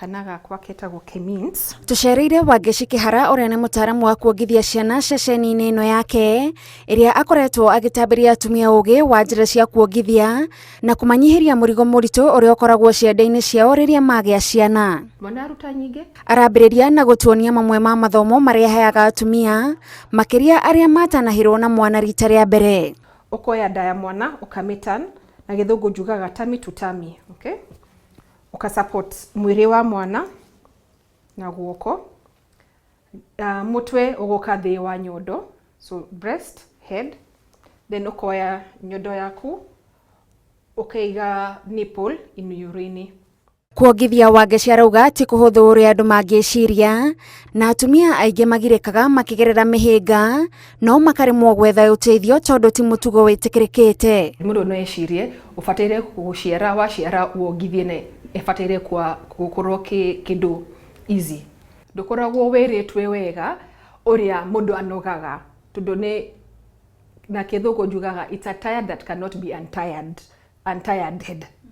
kanaga kwa ketagwo Kemins. Tucereire Wangeci Kihara uria ni mutaramu wa kuongithia ciana ceceni-ini ino yake iria akoretwo agitambiria atumia ugi wa njira cia kuongithia na kumanyihiria murigo muritu uria ukoragwo ciande-ini ciao riria magia ciana. Mwana aruta nyingi Arambiriria na gutuonia mamwe ma mathomo maria heaga atumia makiria aria matanahirwo na mwana rita ria mbere. Ukoya nda ya mwana ukamitan na githungu njugaga tummy to tummy, okay? Ukasupport mwiri wa mwana na guoko. Mutwe ugoka thi wa nyondo, so breast, head. Then ukoya nyondo yaku ukaiga nipple iniurini. Kuongithia Wangeci arauga ti kuhuthu uria andu mangiciria na atumia aingi magirikaga makigerera mihinga no makaremwo gwetha uteithio tondu ti mutugo witikirikite. Mundu no ecirie ufataire guciara waciara uongithie ne efataire kwa gukorwo kindu easy. Ndukoragwo wiritwe wega uria mundu anogaga tondu ni na kithungu njugaga it's a tired that cannot be untired.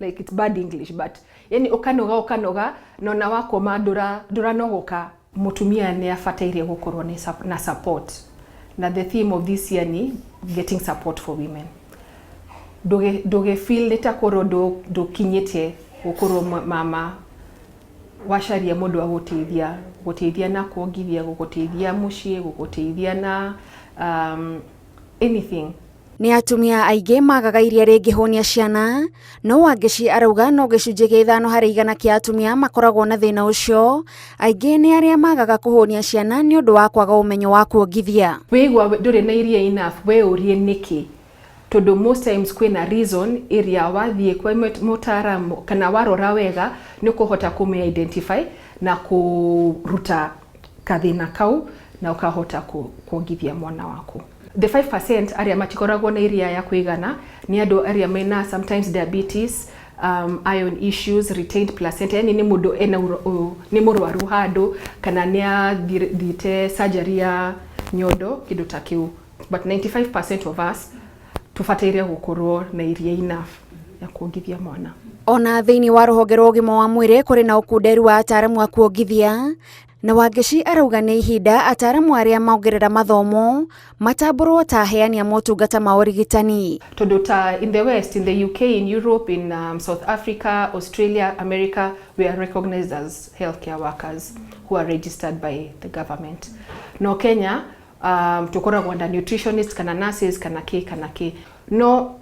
Like it's bad English, but yani ukanoga nona wako nduranogoka. Mutumia ni afataire gukorwo na support, na the theme of this year ni getting support for women. Doge feel letakorwo kinyete gukorwo mama washaria mundu guteithia na kuongithia, guteithia mucii, guteithia na anything. Ni atumia aingi magaga iria ringihonia ciana no Wangeci arauga no gicunji gia 5% kia atumia makoragwo na thina ucio. Aingi ni aria magaga kuhonia ciana ni undu wa kwaga umenyo wa kuongithia. Wigwa nduri na iria enough we urie niki tondu most times kwina reason iria wathie kwa mutaramu kana warora wega ni kuhota kume identify na kuruta kathina kau na ukahota kuongithia mwana waku. The 5% aria matikoragwo na iria ya kuigana ni andu aria mena sometimes diabetes, iron issues, retained placenta, yani ni mundu ni murwaru handu kana ni athite surgery ya nyondo kindu ta kiu. But 95% of us tufataire gukorwo na iria enough ya kuongithia mwana. Ona thiini wa ruhonge rwa ugima wa mwiri kuri na ukunderu wa ataramu a kuongithia na Wangeci arauga ni ihinda ataramu aria maongerera mathomo matamburwo ta heani a motungata ma urigitani. Tondu ta in the West, in the UK, in Europe, in South Africa, Australia, America, we are recognized as healthcare workers who are registered by the government. No Kenya, tukoragwo na nutritionists kana nurses kana ke. No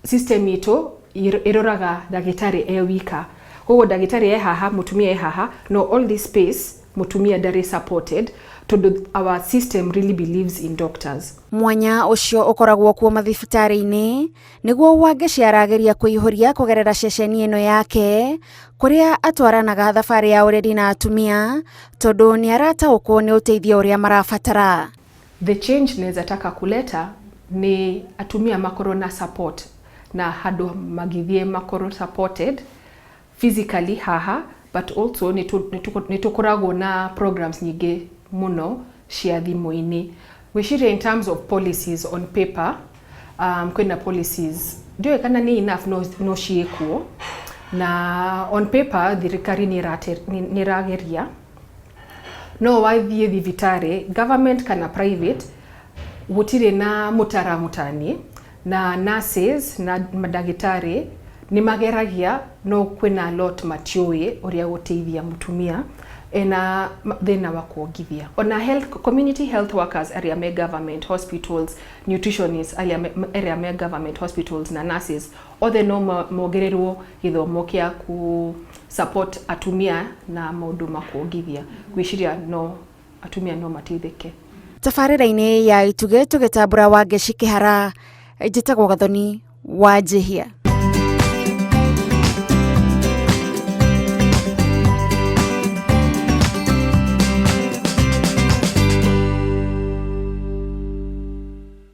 system ito iroraga dagitari wika. Koguo dagitari haha, mutumia haha, no all this space mutumia ndari supported tondu our system really believes in doctors. Mwanya ucio ukoragwo kuo mathibitari-ini niguo Wangeci arageria kuihuria kugerera ceceni ino yake kuria atwaranaga thabari ya uredi na atumia tondu ni arataukwo ni uteithio uria marabatara. The change neza taka kuleta ni atumia makorwo na support na handu magithie makorwo supported physically haha, but also nitukoragwo na programs nyingi muno cia thimu-ini. Wiciria in terms of policies on paper, kwina policies ndio kana ni enough no ciekuo na on paper thirikari ni rageria no wathie thibitari government kana private gutire na mutaramutani na nurses na madagitari ni mageragia no kwina lot matiui uria guteithia mutumia ena thina wa kuongithia. Ona health community health workers area me government hospitals, nutritionists area me government hospitals na nurses othe no mogererwo githomo kia ku support atumia na maundu ma kuongithia. Gwiciria no atumia no mateithike. Tabarĩra-inĩ ya ituge tũgĩtambũra Wangeci Kihara njĩtagwo Gathoni Wanjihia.